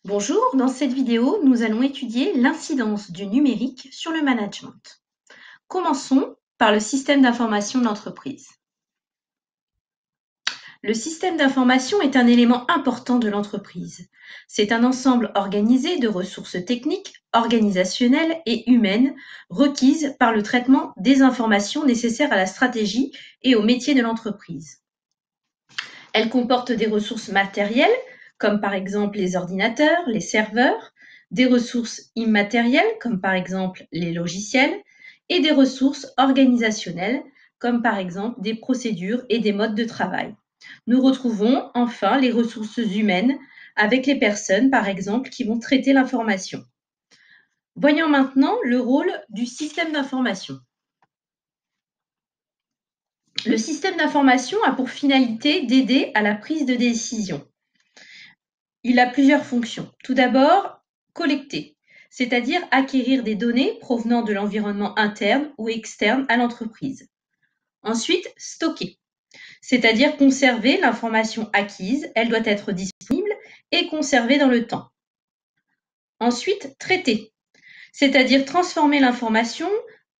Bonjour, dans cette vidéo, nous allons étudier l'incidence du numérique sur le management. Commençons par le système d'information de l'entreprise. Le système d'information est un élément important de l'entreprise. C'est un ensemble organisé de ressources techniques, organisationnelles et humaines requises par le traitement des informations nécessaires à la stratégie et au métier de l'entreprise. Elle comporte des ressources matérielles, comme par exemple les ordinateurs, les serveurs, des ressources immatérielles, comme par exemple les logiciels, et des ressources organisationnelles, comme par exemple des procédures et des modes de travail. Nous retrouvons enfin les ressources humaines avec les personnes, par exemple, qui vont traiter l'information. Voyons maintenant le rôle du système d'information. Le système d'information a pour finalité d'aider à la prise de décision. Il a plusieurs fonctions. Tout d'abord, collecter, c'est-à-dire acquérir des données provenant de l'environnement interne ou externe à l'entreprise. Ensuite, stocker, c'est-à-dire conserver l'information acquise. Elle doit être disponible et conservée dans le temps. Ensuite, traiter, c'est-à-dire transformer l'information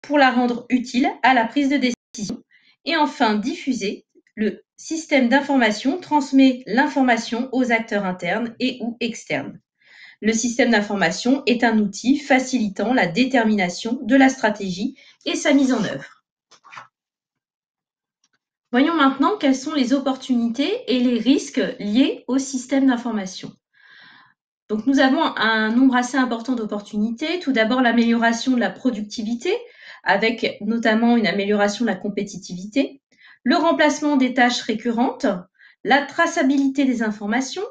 pour la rendre utile à la prise de décision. Et enfin, diffuser. Le système d'information transmet l'information aux acteurs internes et ou externes. Le système d'information est un outil facilitant la détermination de la stratégie et sa mise en œuvre. Voyons maintenant quelles sont les opportunités et les risques liés au système d'information. Donc nous avons un nombre assez important d'opportunités. Tout d'abord, l'amélioration de la productivité, avec notamment une amélioration de la compétitivité, le remplacement des tâches récurrentes, la traçabilité des informations,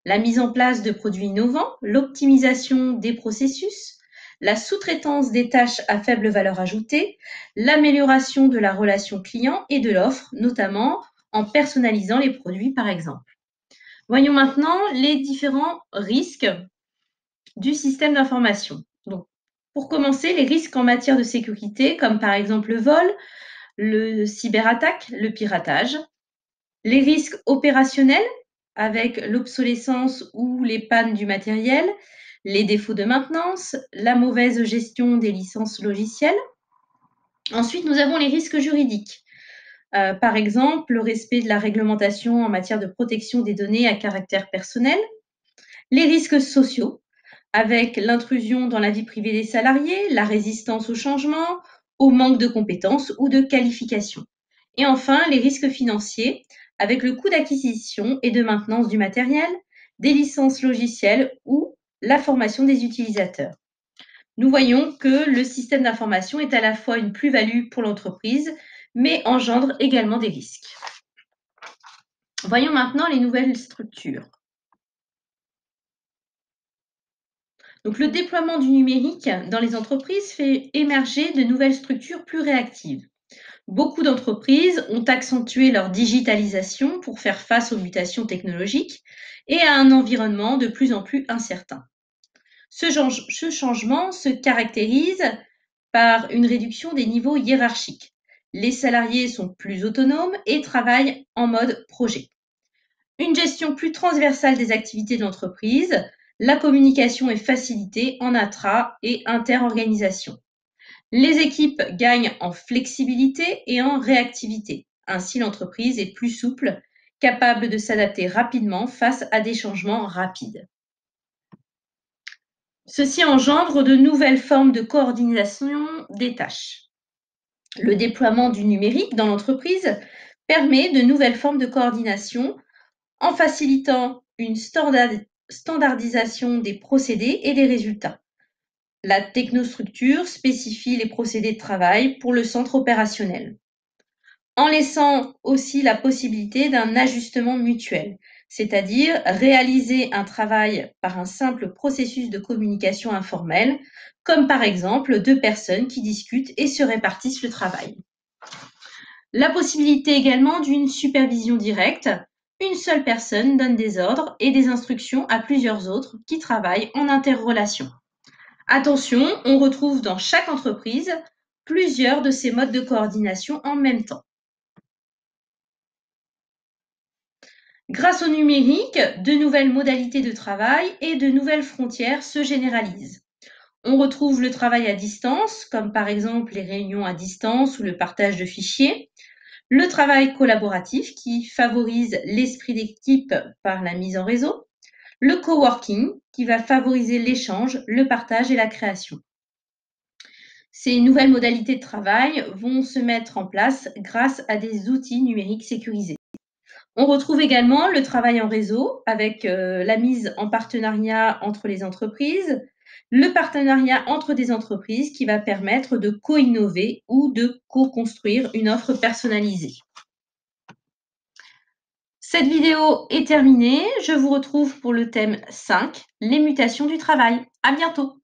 la mise en place de produits innovants, l'optimisation des processus, la sous-traitance des tâches à faible valeur ajoutée, l'amélioration de la relation client et de l'offre, notamment en personnalisant les produits par exemple. Voyons maintenant les différents risques du système d'information. Donc, pour commencer, les risques en matière de sécurité, comme par exemple le vol, le cyberattaque, le piratage. Les risques opérationnels, avec l'obsolescence ou les pannes du matériel, les défauts de maintenance, la mauvaise gestion des licences logicielles. Ensuite, nous avons les risques juridiques. Par exemple, le respect de la réglementation en matière de protection des données à caractère personnel. Les risques sociaux, avec l'intrusion dans la vie privée des salariés, la résistance au changement, au manque de compétences ou de qualifications. Et enfin, les risques financiers, avec le coût d'acquisition et de maintenance du matériel, des licences logicielles ou la formation des utilisateurs. Nous voyons que le système d'information est à la fois une plus-value pour l'entreprise, mais engendre également des risques. Voyons maintenant les nouvelles structures. Donc, le déploiement du numérique dans les entreprises fait émerger de nouvelles structures plus réactives. Beaucoup d'entreprises ont accentué leur digitalisation pour faire face aux mutations technologiques et à un environnement de plus en plus incertain. Ce changement se caractérise par une réduction des niveaux hiérarchiques. Les salariés sont plus autonomes et travaillent en mode projet. Une gestion plus transversale des activités de l'entreprise, la communication est facilitée en intra- et inter-organisation. Les équipes gagnent en flexibilité et en réactivité. Ainsi, l'entreprise est plus souple, capable de s'adapter rapidement face à des changements rapides. Ceci engendre de nouvelles formes de coordination des tâches. Le déploiement du numérique dans l'entreprise permet de nouvelles formes de coordination en facilitant une standardisation des procédés et des résultats. La technostructure spécifie les procédés de travail pour le centre opérationnel, en laissant aussi la possibilité d'un ajustement mutuel, c'est-à-dire réaliser un travail par un simple processus de communication informelle, comme par exemple deux personnes qui discutent et se répartissent le travail. La possibilité également d'une supervision directe. Une seule personne donne des ordres et des instructions à plusieurs autres qui travaillent en interrelation. Attention, on retrouve dans chaque entreprise plusieurs de ces modes de coordination en même temps. Grâce au numérique, de nouvelles modalités de travail et de nouvelles frontières se généralisent. On retrouve le travail à distance, comme par exemple les réunions à distance ou le partage de fichiers, le travail collaboratif qui favorise l'esprit d'équipe par la mise en réseau, le coworking qui va favoriser l'échange, le partage et la création. Ces nouvelles modalités de travail vont se mettre en place grâce à des outils numériques sécurisés. On retrouve également le travail en réseau avec la mise en partenariat entre les entreprises, le partenariat entre des entreprises qui va permettre de co-innover ou de co-construire une offre personnalisée. Cette vidéo est terminée. Je vous retrouve pour le thème 5, les mutations du travail. À bientôt.